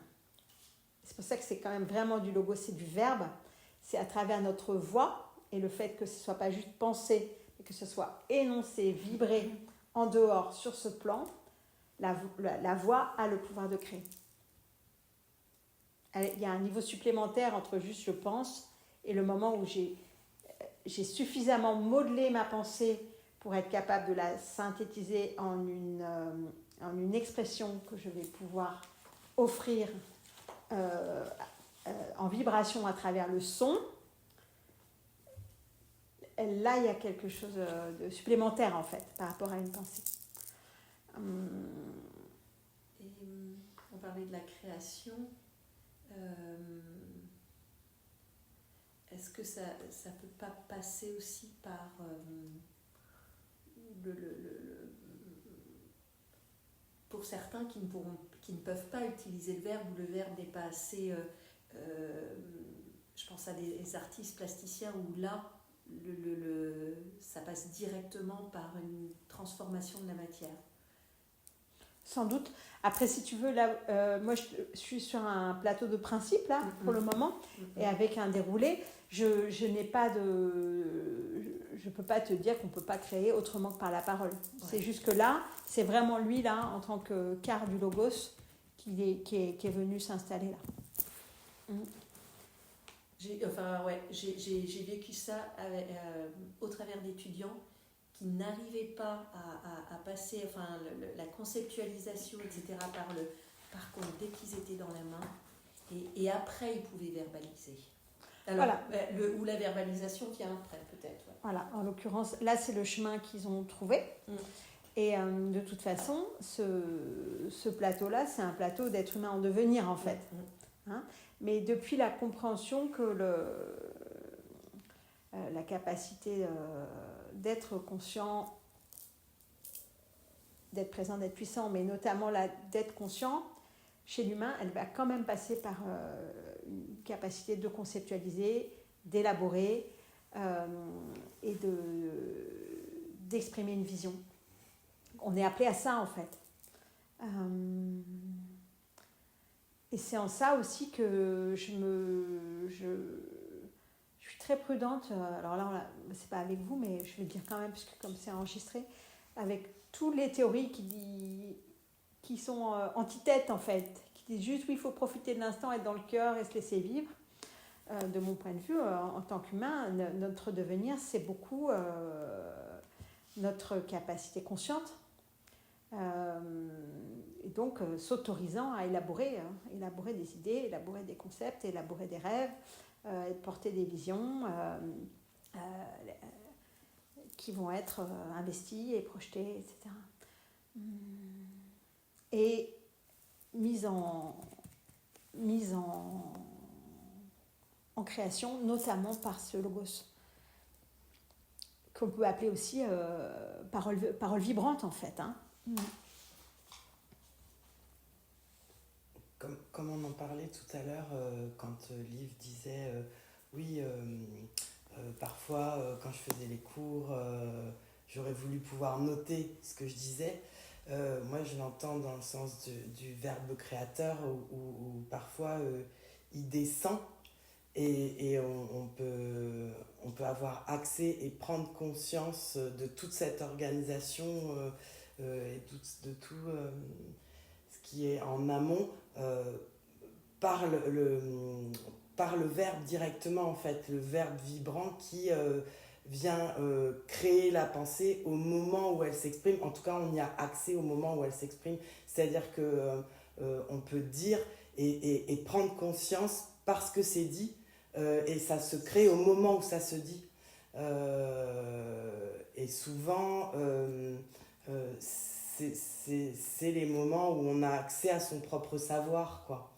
c'est pour ça que c'est quand même vraiment du logos, c'est du verbe, c'est à travers notre voix, et le fait que ce ne soit pas juste pensé, mais que ce soit énoncé, vibré en dehors, sur ce plan, la voix a le pouvoir de créer. Il y a un niveau supplémentaire entre juste je pense et le moment où j'ai suffisamment modelé ma pensée pour être capable de la synthétiser en une expression que je vais pouvoir offrir en vibration à travers le son. Là, il y a quelque chose de supplémentaire en fait par rapport à une pensée. Et on parlait de la création. Est-ce que ça peut pas passer aussi par pour certains qui ne peuvent pas utiliser le verbe ou le verbe n'est pas assez je pense à des artistes plasticiens où là ça passe directement par une transformation de la matière. Sans doute. Après, si tu veux, là, moi, je suis sur un plateau de principe, là, pour le moment, et avec un déroulé. Je n'ai pas je peux pas te dire qu'on ne peut pas créer autrement que par la parole. Ouais. C'est juste que là, c'est vraiment lui, là, en tant que quart du logos, qui est venu s'installer là. J'ai vécu ça au travers d'étudiants qui n'arrivaient pas à passer la conceptualisation, etc., par contre, dès qu'ils étaient dans la main, et après, ils pouvaient verbaliser. Alors, voilà. Ou la verbalisation vient après, peut-être. Ouais. Voilà, en l'occurrence, là, c'est le chemin qu'ils ont trouvé. Et de toute façon, ce plateau-là, c'est un plateau d'être humain en devenir, en fait. Hein? Mais depuis la compréhension que la capacité d'être conscient, d'être présent, d'être puissant, mais notamment d'être conscient, chez l'humain, elle va quand même passer par une capacité de conceptualiser, d'élaborer et d'exprimer une vision. On est appelé à ça, en fait. Et c'est en ça aussi que je suis très prudente. Alors là, c'est pas avec vous, mais je vais le dire quand même, puisque comme c'est enregistré, avec toutes les théories qui sont antithètes, en fait, qui disent juste oui, il faut profiter de l'instant, être dans le cœur et se laisser vivre. De mon point de vue, en tant qu'humain, notre devenir, c'est beaucoup notre capacité consciente. Et donc s'autorisant à élaborer des idées, élaborer des concepts, élaborer des rêves, porter des visions qui vont être investies et projetées, etc. Et mise en création, notamment par ce logos, qu'on peut appeler aussi parole vibrante, en fait. Hein. Comme on en parlait tout à l'heure, quand Liv disait oui, parfois quand je faisais les cours, j'aurais voulu pouvoir noter ce que je disais. Moi, je l'entends dans le sens du verbe créateur où parfois il descend et on peut avoir accès et prendre conscience de toute cette organisation et de tout ce qui est en amont par le verbe directement, en fait, le verbe vibrant qui vient créer la pensée au moment où elle s'exprime. En tout cas, on y a accès au moment où elle s'exprime. C'est-à-dire qu'on peut dire et prendre conscience parce que c'est dit, et ça se crée au moment où ça se dit. Et souvent, c'est les moments où on a accès à son propre savoir, quoi.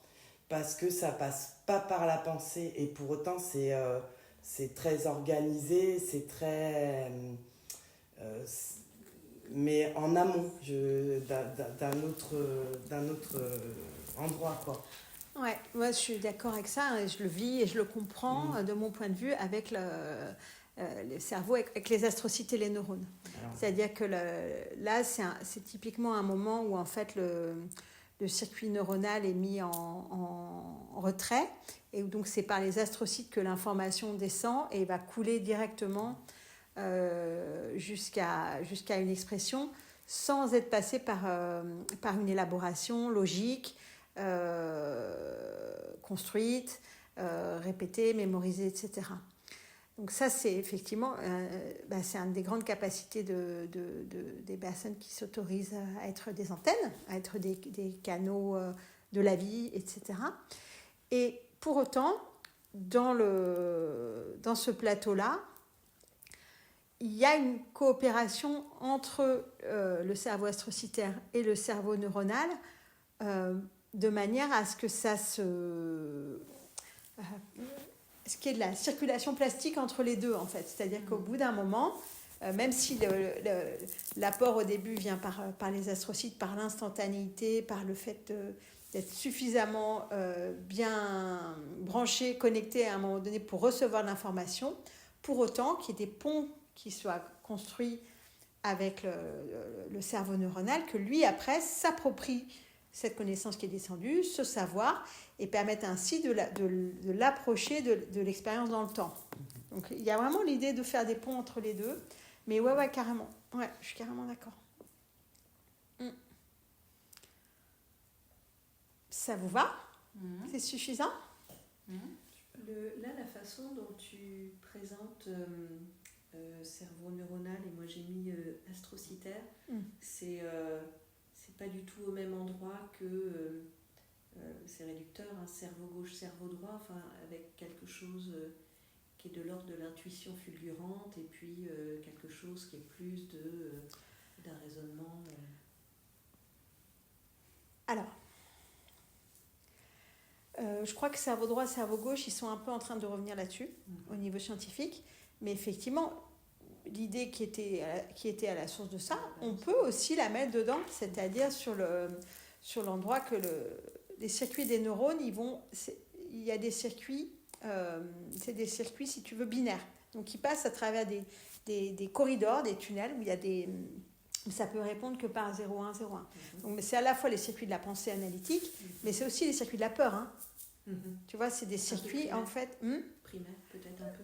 Parce que ça passe pas par la pensée, et pour autant c'est très organisé, c'est très... mais en amont d'un autre endroit, quoi. Ouais, moi je suis d'accord avec ça, hein, je le vis et je le comprends de mon point de vue avec le cerveau, avec les astrocytes et les neurones. Alors, C'est-à-dire que là, c'est typiquement un moment où en fait le circuit neuronal est mis en retrait, et donc c'est par les astrocytes que l'information descend et va couler directement jusqu'à une expression sans être passé par une élaboration logique, construite, répétée, mémorisée, etc. Donc ça, c'est effectivement c'est une des grandes capacités des personnes qui s'autorisent à être des antennes, à être des canaux de la vie, etc. Et pour autant, dans ce plateau-là, il y a une coopération entre le cerveau astrocytaire et le cerveau neuronal de manière à ce que ce qui est de la circulation plastique entre les deux, en fait. C'est-à-dire qu'au bout d'un moment, même si l'apport au début vient par les astrocytes, par l'instantanéité, par le fait d'être suffisamment bien branché, connecté à un moment donné pour recevoir l'information, pour autant qu'il y ait des ponts qui soient construits avec le cerveau neuronal, que lui, après, s'approprie cette connaissance qui est descendue, ce savoir, et permettre ainsi de l'approcher de l'expérience dans le temps. Donc, il y a vraiment l'idée de faire des ponts entre les deux. Mais ouais, carrément. Ouais, je suis carrément d'accord. Ça vous va ? C'est suffisant ? Là, la façon dont tu présentes cerveau neuronal, et moi j'ai mis astrocytaire, c'est pas du tout au même endroit que c'est réducteur, hein, cerveau gauche, cerveau droit, enfin avec quelque chose qui est de l'ordre de l'intuition fulgurante, et puis quelque chose qui est plus d'un raisonnement. Alors, je crois que cerveau droit, cerveau gauche, ils sont un peu en train de revenir là-dessus, au niveau scientifique, mais effectivement, l'idée qui était à la source de ça, on peut aussi la mettre dedans, c'est-à-dire sur l'endroit que les circuits des neurones, il y a des circuits, c'est des circuits, si tu veux, binaires, donc qui passent à travers des corridors, des tunnels, où ça peut répondre que par 0,1, 0,1. Donc c'est à la fois les circuits de la pensée analytique, mais c'est aussi les circuits de la peur, hein. Tu vois, c'est des circuits, en fait... Primaire, peut-être un peu.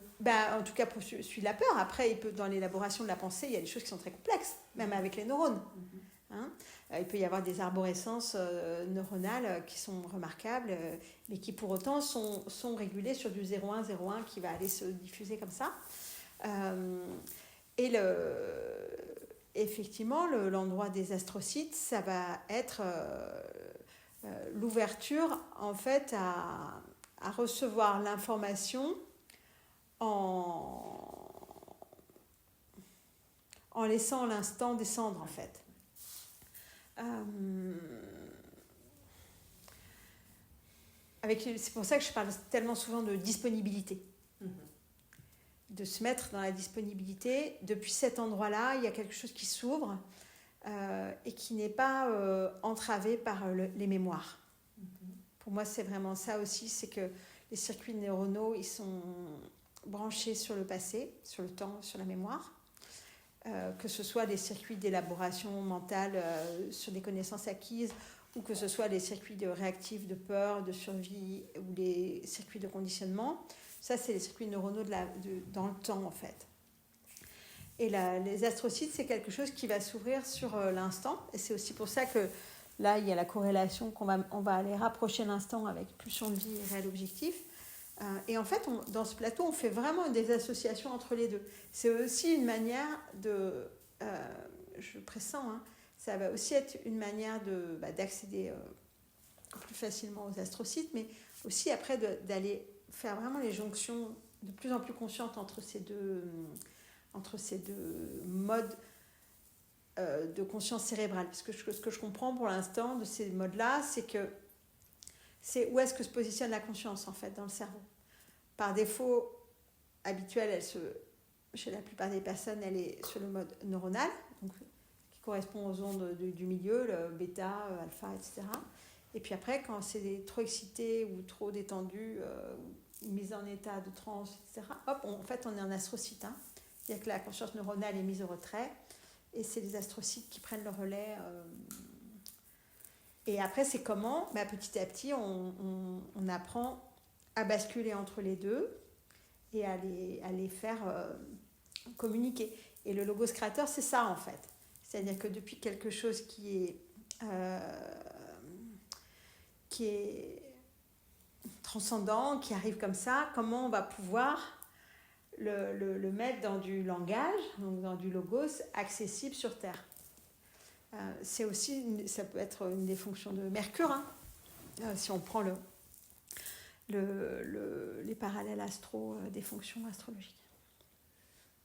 En tout cas, pour celui de la peur. Après, dans l'élaboration de la pensée, il y a des choses qui sont très complexes, même avec les neurones. Hein, il peut y avoir des arborescences neuronales qui sont remarquables, mais qui pour autant sont régulées sur du 0,1, 0,1 qui va aller se diffuser comme ça. Et effectivement, l'endroit des astrocytes, ça va être l'ouverture, en fait, à recevoir l'information en laissant l'instant descendre, en fait. C'est pour ça que je parle tellement souvent de disponibilité. De se mettre dans la disponibilité. Depuis cet endroit-là, il y a quelque chose qui s'ouvre et qui n'est pas entravé par les mémoires. Pour moi, c'est vraiment ça aussi, c'est que les circuits neuronaux, ils sont branchés sur le passé, sur le temps, sur la mémoire. Que ce soit les circuits d'élaboration mentale sur des connaissances acquises, ou que ce soit les circuits réactifs de peur, de survie, ou les circuits de conditionnement. Ça, c'est les circuits neuronaux dans le temps, en fait. Et les astrocytes, c'est quelque chose qui va s'ouvrir sur l'instant. Et c'est aussi pour ça que là, il y a la corrélation on va aller rapprocher l'instant avec pulsion de vie et réel objectif. Et en fait, dans ce plateau, on fait vraiment des associations entre les deux. C'est aussi une manière je pressens, hein, ça va aussi être une manière d'accéder plus facilement aux astrocytes, mais aussi après d'aller faire vraiment les jonctions de plus en plus conscientes entre ces deux modes de conscience cérébrale. Parce que ce que je comprends pour l'instant de ces modes-là, c'est où est-ce que se positionne la conscience en fait dans le cerveau. Par défaut habituel, chez la plupart des personnes, elle est sur le mode neuronal, donc, qui correspond aux ondes du milieu, le bêta, alpha, etc. Et puis après, quand c'est trop excité ou trop détendu, ou mise en état de transe, etc., hop, en fait, on est en astrocyte. Hein. C'est-à-dire que la conscience neuronale est mise au retrait, et c'est les astrocytes qui prennent le relais. Et après, c'est comment petit à petit, on apprend à basculer entre les deux et à les faire communiquer. Et le logos créateur, c'est ça en fait. C'est-à-dire que depuis quelque chose qui est transcendant, qui arrive comme ça, comment on va pouvoir le mettre dans du langage, donc dans du logos accessible sur Terre. C'est aussi, ça peut être une des fonctions de Mercure, hein, si on prend les parallèles astro des fonctions astrologiques.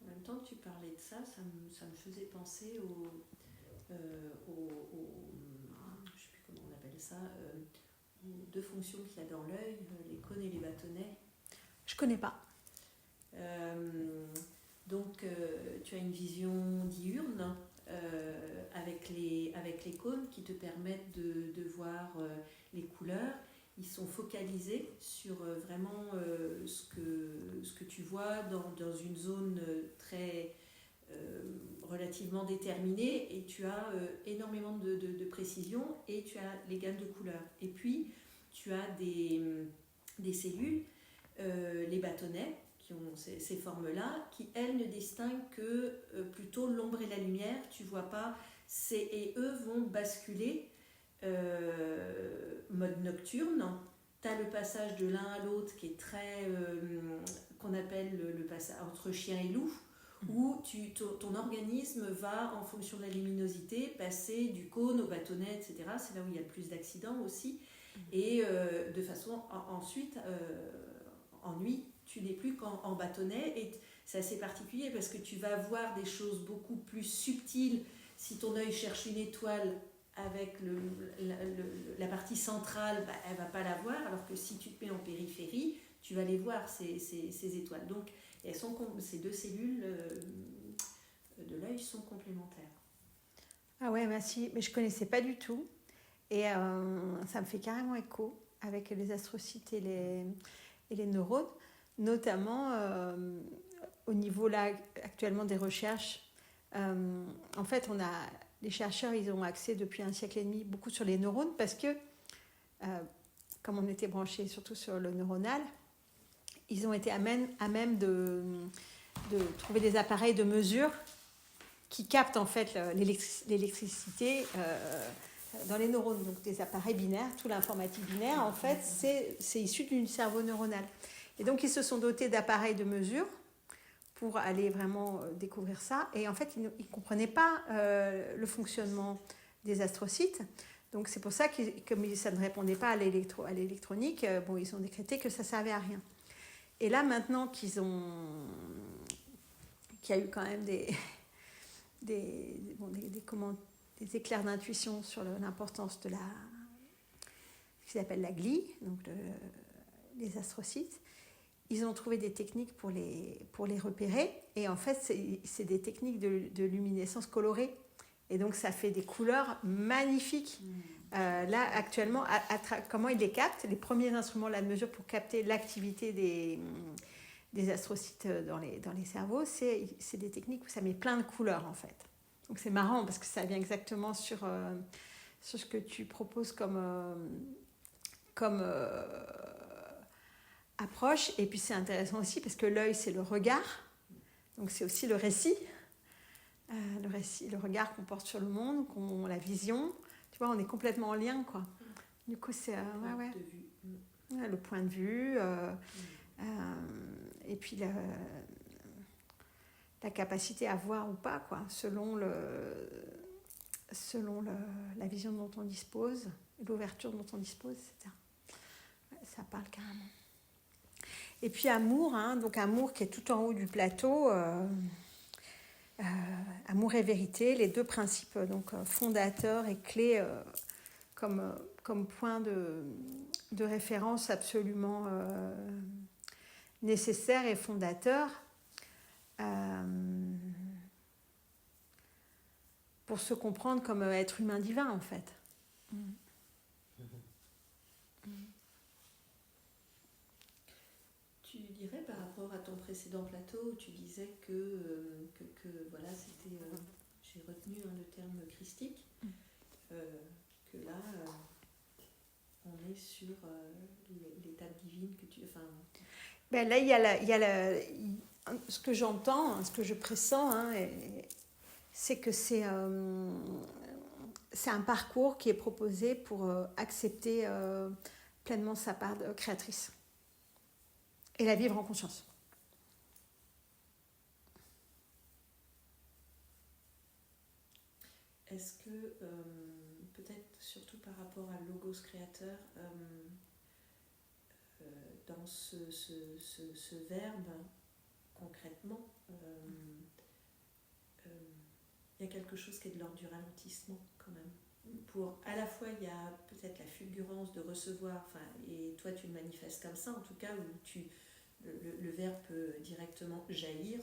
En même temps que tu parlais de ça, ça me faisait penser je ne sais plus comment on appelle ça, aux deux fonctions qu'il y a dans l'œil, les cônes et les bâtonnets. Je ne connais pas. Donc, tu as une vision diurne avec les cônes qui te permettent de voir les couleurs. Ils sont focalisés sur vraiment ce que tu vois dans une zone très relativement déterminée, et tu as énormément de précision, et tu as les gammes de couleurs. Et puis, tu as des cellules, les bâtonnets, qui ont ces formes-là, qui, elles, ne distinguent que plutôt l'ombre et la lumière. Tu ne vois pas, et eux vont basculer mode nocturne. Tu as le passage de l'un à l'autre qui est très, qu'on appelle le passage entre chien et loup, où ton organisme va, en fonction de la luminosité, passer du cône au bâtonnet, etc. C'est là où il y a le plus d'accidents aussi. Et de façon, ensuite, en nuit, tu n'es plus qu'en bâtonnet, et c'est assez particulier parce que tu vas voir des choses beaucoup plus subtiles. Si ton œil cherche une étoile avec la partie centrale, elle ne va pas la voir, alors que si tu te mets en périphérie, tu vas les voir, ces étoiles. Donc, ces deux cellules de l'œil sont complémentaires. Ah ouais, merci, mais je ne connaissais pas du tout. Et ça me fait carrément écho avec les astrocytes et les neurones, notamment au niveau là actuellement des recherches. En fait, les chercheurs, ils ont axé depuis un siècle et demi beaucoup sur les neurones, parce que comme on était branchés surtout sur le neuronal, ils ont été à même de trouver des appareils de mesure qui captent en fait l'électricité dans les neurones, donc des appareils binaires. Toute l'informatique binaire, en fait, c'est issu du cerveau neuronal. Et donc, ils se sont dotés d'appareils de mesure pour aller vraiment découvrir ça. Et en fait, ils ne comprenaient pas le fonctionnement des astrocytes. Donc, c'est pour ça que, comme ça ne répondait pas à l'électronique, ils ont décrété que ça ne servait à rien. Et là, maintenant qu'il y a eu quand même des éclairs d'intuition sur l'importance de ce qu'ils appellent la glie, donc les astrocytes, ils ont trouvé des techniques pour les repérer. Et en fait, c'est des techniques de luminescence colorée. Et donc, ça fait des couleurs magnifiques. Là, actuellement, comment ils les captent? Les premiers instruments là, de mesure pour capter l'activité des astrocytes dans les cerveaux, c'est des techniques où ça met plein de couleurs, en fait. Donc, c'est marrant parce que ça vient exactement sur ce que tu proposes comme approche. Et puis, c'est intéressant aussi parce que l'œil, c'est le regard. Donc, c'est aussi le récit. Le regard qu'on porte sur le monde, la vision. Tu vois, on est complètement en lien, quoi. Du coup, c'est le point de vue. Et puis, la capacité à voir ou pas, quoi, selon la vision dont on dispose, l'ouverture dont on dispose, etc. Ça parle carrément. Et puis amour, donc amour qui est tout en haut du plateau. Amour et vérité, les deux principes donc fondateurs et clés comme point de référence absolument nécessaire et fondateur pour se comprendre comme être humain divin en fait. Tu dirais par rapport à ton précédent plateau où tu disais que voilà, c'était, j'ai retenu le terme christique, que là on est sur l'étape divine que tu... Enfin... Ben là, il y a ce que j'entends, ce que je pressens, c'est que c'est un parcours qui est proposé pour accepter pleinement sa part de créatrice et la vivre en conscience. Est-ce que, peut-être surtout par rapport à Logos créateur, dans ce verbe, concrètement, il y a quelque chose qui est de l'ordre du ralentissement quand même. Pour, à la fois, il y a peut-être la fulgurance de recevoir, et toi tu le manifestes comme ça, en tout cas, où le verbe peut directement jaillir,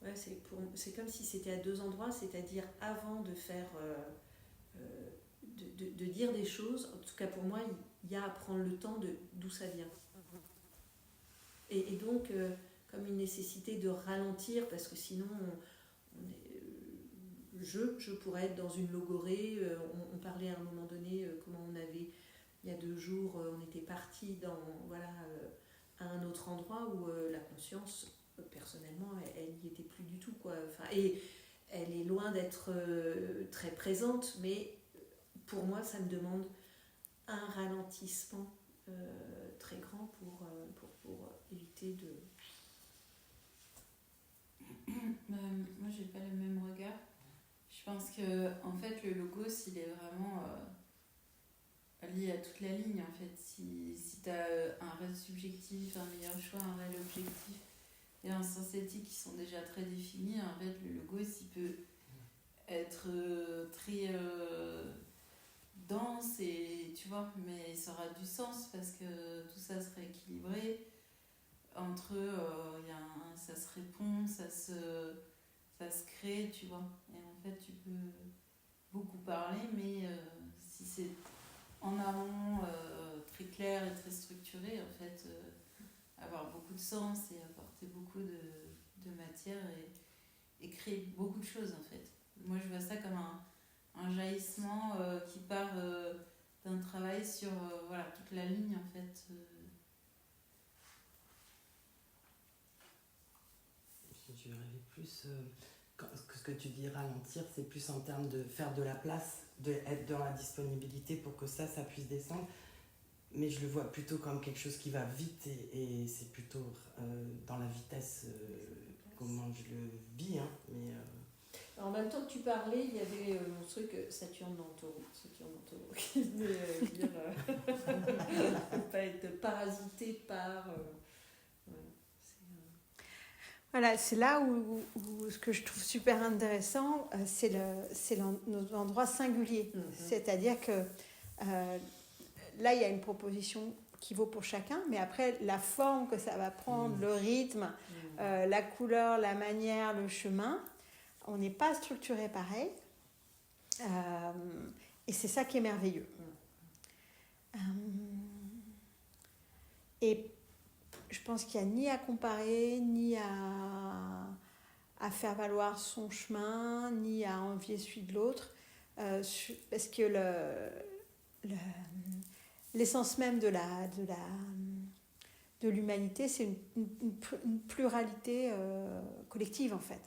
ouais, c'est comme si c'était à deux endroits, c'est-à-dire avant de faire, de dire des choses, en tout cas pour moi, il y a à prendre le temps d'où ça vient. Et donc, comme une nécessité de ralentir, parce que sinon, je pourrais être dans une logorée. On parlait à un moment donné comment on avait, il y a 2 jours, on était parti à un autre endroit où la conscience, personnellement, elle n'y était plus du tout, quoi. Et elle est loin d'être très présente, mais pour moi, ça me demande un ralentissement très grand pour éviter de... Moi, j'ai pas le même regard. Je pense que en fait, le logos, il est vraiment lié à toute la ligne. En fait, si tu as un réel subjectif, un meilleur choix, un réel objectif et un sens éthique qui sont déjà très définis, en fait, le logos, il peut être très dense et tu vois, mais ça aura du sens parce que tout ça serait équilibré. Entre eux, ça se répond, ça se crée, tu vois. Et en fait, tu peux beaucoup parler, mais si c'est en amont très clair et très structuré, en fait, avoir beaucoup de sens et apporter beaucoup de matière et créer beaucoup de choses, en fait. Moi, je vois ça comme un jaillissement qui part d'un travail sur toute la ligne, en fait. Je dirais plus, ce que tu dis ralentir, c'est plus en termes de faire de la place, d'être dans la disponibilité pour que ça puisse descendre. Mais je le vois plutôt comme quelque chose qui va vite et c'est plutôt dans la vitesse comment je le vis. Mais, En même temps que tu parlais, il y avait mon truc Saturne dans Taureau qui venait dire ne pas être parasité par... Voilà, c'est là où ce que je trouve super intéressant, c'est l'endroit singulier. C'est-à-dire que là, il y a une proposition qui vaut pour chacun, mais après, la forme que ça va prendre, le rythme, la couleur, la manière, le chemin, on n'est pas structuré pareil. Et c'est ça qui est merveilleux. Et je pense qu'il n'y a ni à comparer, ni à faire valoir son chemin, ni à envier celui de l'autre, parce que l'essence même de l'humanité, c'est une pluralité collective, en fait.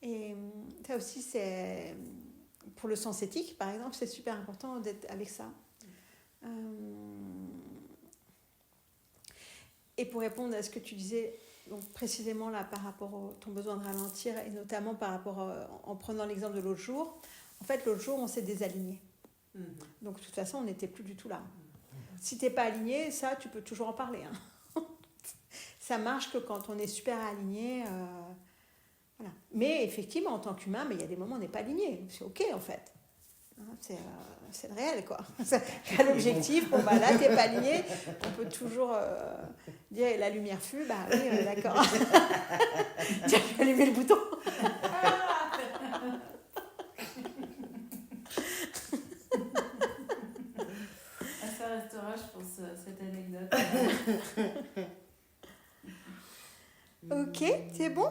Et ça aussi, c'est pour le sens éthique, par exemple, c'est super important d'être avec ça. Et pour répondre à ce que tu disais Donc précisément là, par rapport à ton besoin de ralentir, et notamment par rapport en prenant l'exemple de l'autre jour, en fait, l'autre jour, on s'est désaligné. Donc de toute façon, on n'était plus du tout là. Si tu n'es pas aligné, ça, tu peux toujours en parler. Hein. Ça marche que quand on est super aligné. Voilà. Mais effectivement, en tant qu'humain, il y a des moments où on n'est pas aligné. C'est OK, en fait. Hein, c'est le réel, quoi. C'est l'objectif. Bon, là, tu n'es pas aligné. On peut toujours dire la lumière fut. Bah oui, d'accord. Tiens, je vais allumer le bouton. Ça restera, je pense, cette anecdote. OK, c'est bon?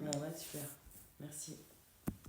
Ouais, super. Merci.